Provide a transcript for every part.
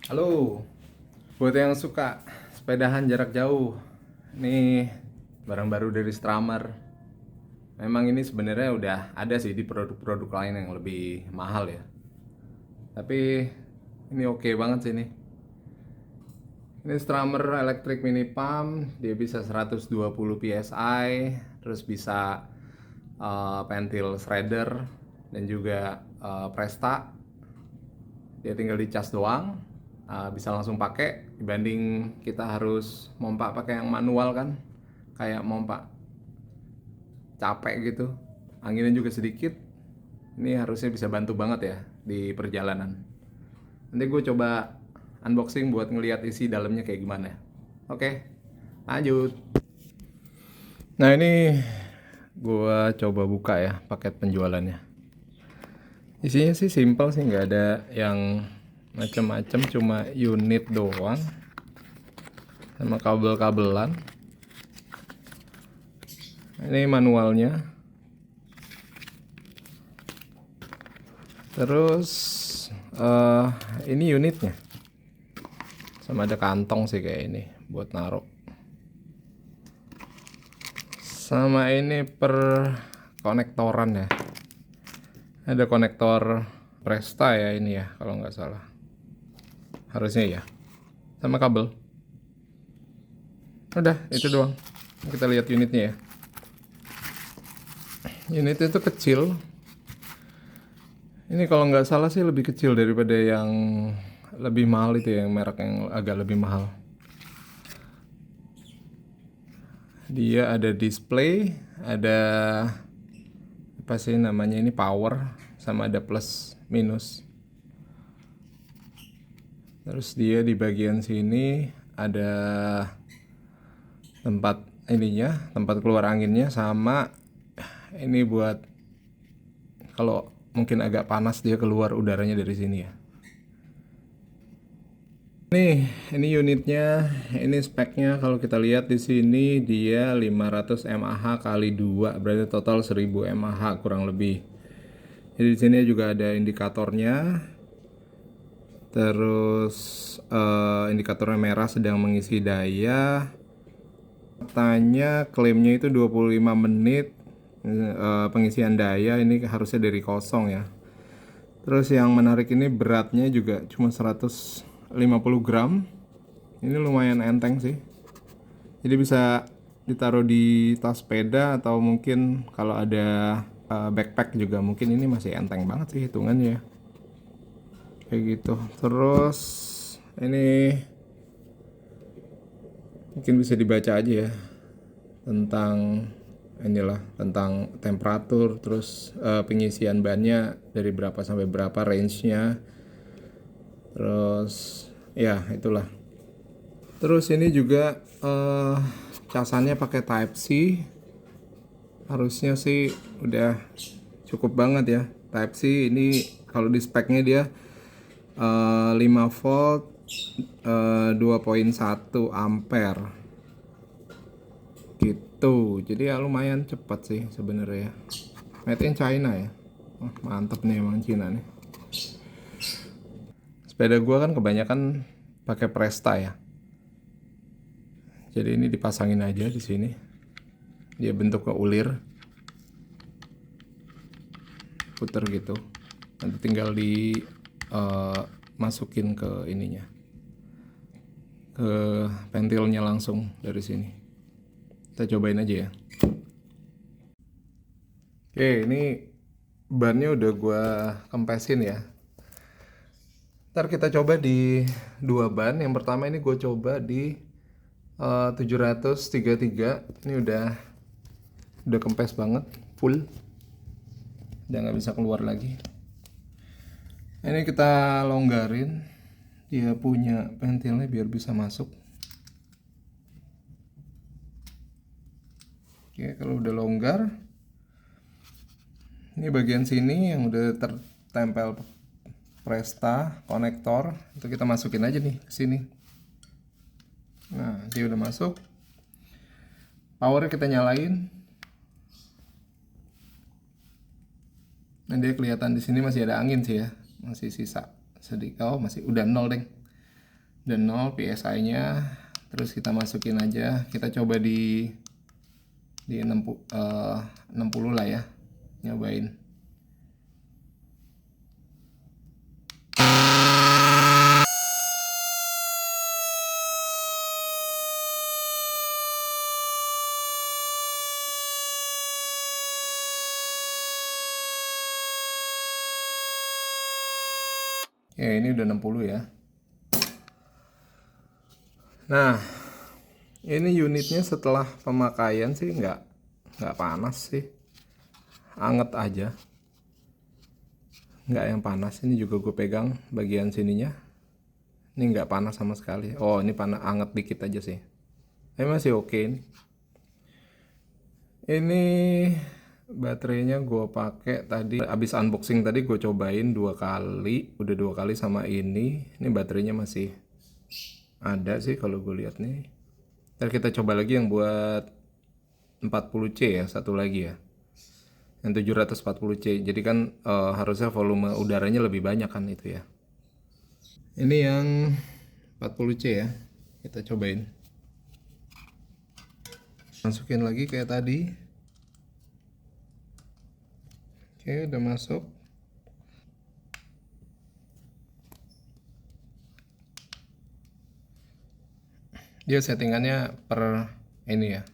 Halo, buat yang suka sepedahan jarak jauh, ini barang baru dari Strammer. Memang ini sebenarnya udah ada sih di produk-produk lain yang lebih mahal ya. Tapi ini oke banget sih ini. Ini Strammer Electric Mini Pump, dia bisa 120 psi, terus bisa pentil shredder dan juga Presta. Dia tinggal dicas doang, bisa langsung pakai dibanding kita harus mompa pakai yang manual kan, kayak mompa capek gitu, anginnya juga sedikit. Ini harusnya bisa bantu banget ya di perjalanan. Nanti gue coba unboxing buat ngeliat isi dalamnya kayak gimana. Oke, lanjut. Nah, ini gue coba buka ya paket penjualannya. Isinya sih simpel sih, nggak ada yang macam-macam, cuma unit doang sama kabel-kabelan. Ini manualnya. Terus ini unitnya. Sama ada kantong sih kayak ini buat naruh. Sama ini per konektoran ya. Ada konektor Presta ya ini ya kalau nggak salah. Harusnya ya. Sama kabel. Udah, itu doang. Kita lihat unitnya ya. Unit itu kecil. Ini kalau nggak salah sih lebih kecil daripada yang lebih mahal itu ya, yang merek yang agak lebih mahal. Dia ada display, ada apa sih namanya ini, power, sama ada plus minus. Terus dia di bagian sini ada tempat ininya, tempat keluar anginnya, sama ini buat kalau mungkin agak panas dia keluar udaranya dari sini ya. Nih, ini unitnya, ini speknya kalau kita lihat di sini dia 500 mAh kali 2, berarti total 1000 mAh kurang lebih. Jadi di sini juga ada indikatornya. Terus indikatornya merah sedang mengisi daya. Katanya klaimnya itu 25 menit pengisian daya, ini harusnya dari kosong ya. Terus yang menarik ini beratnya juga cuma 150 gram. Ini lumayan enteng sih. Jadi bisa ditaruh di tas sepeda atau mungkin kalau ada backpack juga mungkin ini masih enteng banget sih hitungannya. Kayak gitu. Terus ini mungkin bisa dibaca aja ya tentang inilah, tentang temperatur, terus pengisian bannya dari berapa sampai berapa range-nya. Terus ya itulah. Terus ini juga casannya pakai Type C. Harusnya sih udah cukup banget ya. Type C ini kalau di speknya dia 5 volt 2,1 ampere gitu. Jadi ya lumayan cepat sih sebenarnya. Made in China ya. Wah, mantep nih emang Cina nih. Sepeda gua kan kebanyakan pakai Presta ya. Jadi ini dipasangin aja di sini. Dia bentuknya ulir. Puter gitu. Nanti tinggal di masukin ke ininya. Ke pentilnya langsung dari sini. Kita cobain aja ya. Oke, ini bannya udah gua kempesin ya. Ntar kita coba di dua ban. Yang pertama ini gue coba di 733. Ini udah kempes banget, full. Udah nggak bisa keluar lagi. Ini kita longgarin. Dia punya pentilnya biar bisa masuk. Oke, kalau udah longgar, ini bagian sini yang udah tertempel Presta konektor, itu kita masukin aja nih ke sini. Nah, dia udah masuk. Powernya kita nyalain. Nah, dia kelihatan di sini masih ada angin sih ya, masih sisa sedikit. Oh, masih udah nol deng. dan 0 PSI nya. Terus kita masukin aja, kita coba di 60 lah ya, nyobain. Ya, ini udah 60 ya. Nah, ini unitnya setelah pemakaian sih nggak panas sih, anget aja, nggak yang panas. Ini juga gue pegang bagian sininya, ini nggak panas sama sekali. Oh, ini panas, anget dikit aja sih. Ini masih oke nih. Ini baterainya gue pakai tadi, abis unboxing tadi gue cobain 2 kali, udah 2 kali sama ini. Ini baterainya masih ada sih kalau gue lihat nih. Ntar kita coba lagi yang buat 40C ya, satu lagi ya, yang 740C. Jadi kan harusnya volume udaranya lebih banyak kan itu ya. Ini yang 40C ya, kita cobain. Masukin lagi kayak tadi. Oke, udah masuk. Dia settingannya per ini ya,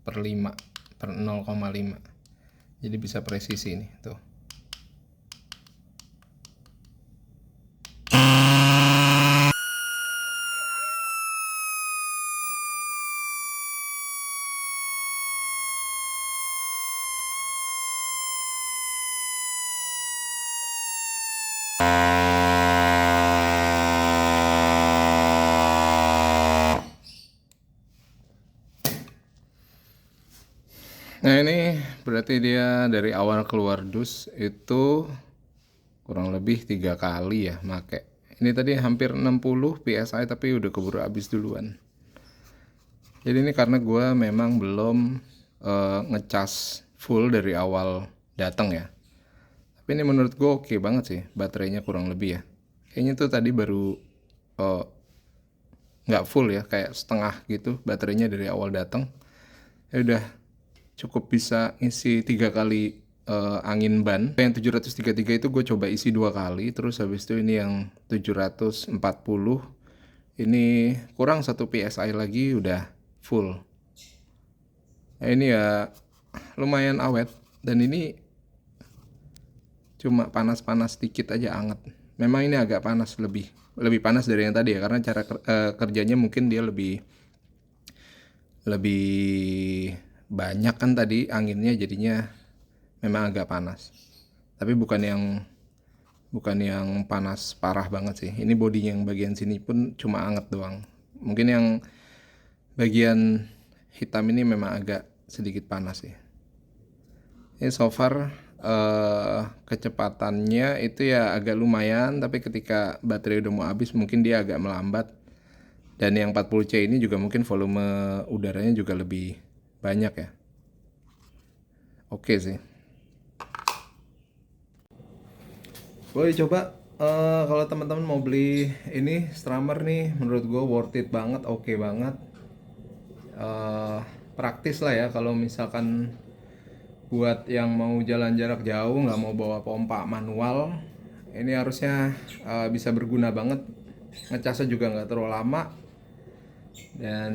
per 5, per 0,5. Jadi bisa presisi nih, tuh. Nah, ini berarti dia dari awal keluar dus itu kurang lebih 3 kali ya make. Ini tadi hampir 60 PSI tapi udah keburu habis duluan. Jadi ini karena gue memang belum ngecas full dari awal datang ya. Tapi ini menurut gue oke banget sih, baterainya kurang lebih ya. Kayaknya tuh tadi baru nggak full ya, kayak setengah gitu baterainya dari awal datang. Ya udah cukup bisa isi 3 kali angin ban. Yang 733 itu gue coba isi 2 kali, terus habis itu ini yang 740 ini kurang 1 PSI lagi udah full. Nah, ini ya lumayan awet, dan ini cuma panas-panas dikit aja, anget. Memang ini agak panas, lebih panas dari yang tadi ya, karena cara kerjanya mungkin dia lebih banyak kan tadi anginnya, jadinya memang agak panas. Tapi bukan yang panas parah banget sih. Ini bodinya yang bagian sini pun cuma anget doang. Mungkin yang bagian hitam ini memang agak sedikit panas sih. Ini so far kecepatannya itu ya agak lumayan, tapi ketika baterai udah mau habis mungkin dia agak melambat. Dan yang 40C ini juga mungkin volume udaranya juga lebih banyak ya. Oke sih. Boleh coba kalau teman-teman mau beli ini Strummer nih, menurut gue worth it banget, oke banget. Praktis lah ya kalau misalkan buat yang mau jalan jarak jauh, nggak mau bawa pompa manual, ini harusnya bisa berguna banget. Ngecasnya juga nggak terlalu lama, dan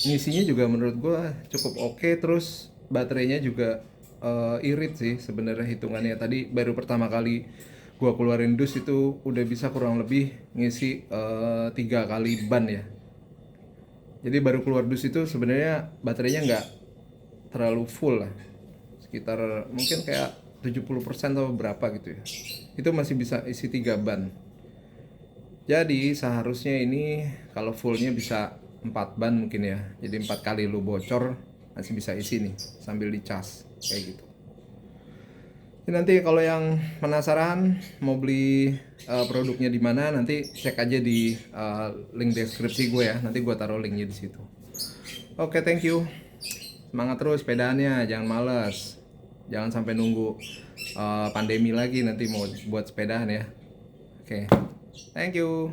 ngisinya juga menurut gue cukup oke. Terus baterainya juga irit sih sebenarnya hitungannya. Tadi baru pertama kali gue keluarin dus itu udah bisa kurang lebih ngisi 3 kali ban ya. Jadi baru keluar dus itu sebenarnya baterainya nggak terlalu full lah, sekitar mungkin kayak 70% atau berapa gitu ya. Itu masih bisa isi 3 ban. Jadi seharusnya ini kalau fullnya bisa 4 ban mungkin ya. Jadi 4 kali lu bocor masih bisa isi nih sambil dicas kayak gitu. Jadi nanti kalau yang penasaran mau beli produknya di mana, nanti cek aja di link deskripsi gue ya. Nanti gue taruh linknya di situ. Oke, thank you. Semangat terus sepedaannya, jangan males. Jangan sampai nunggu pandemi lagi nanti mau buat sepedaan ya. Oke, thank you.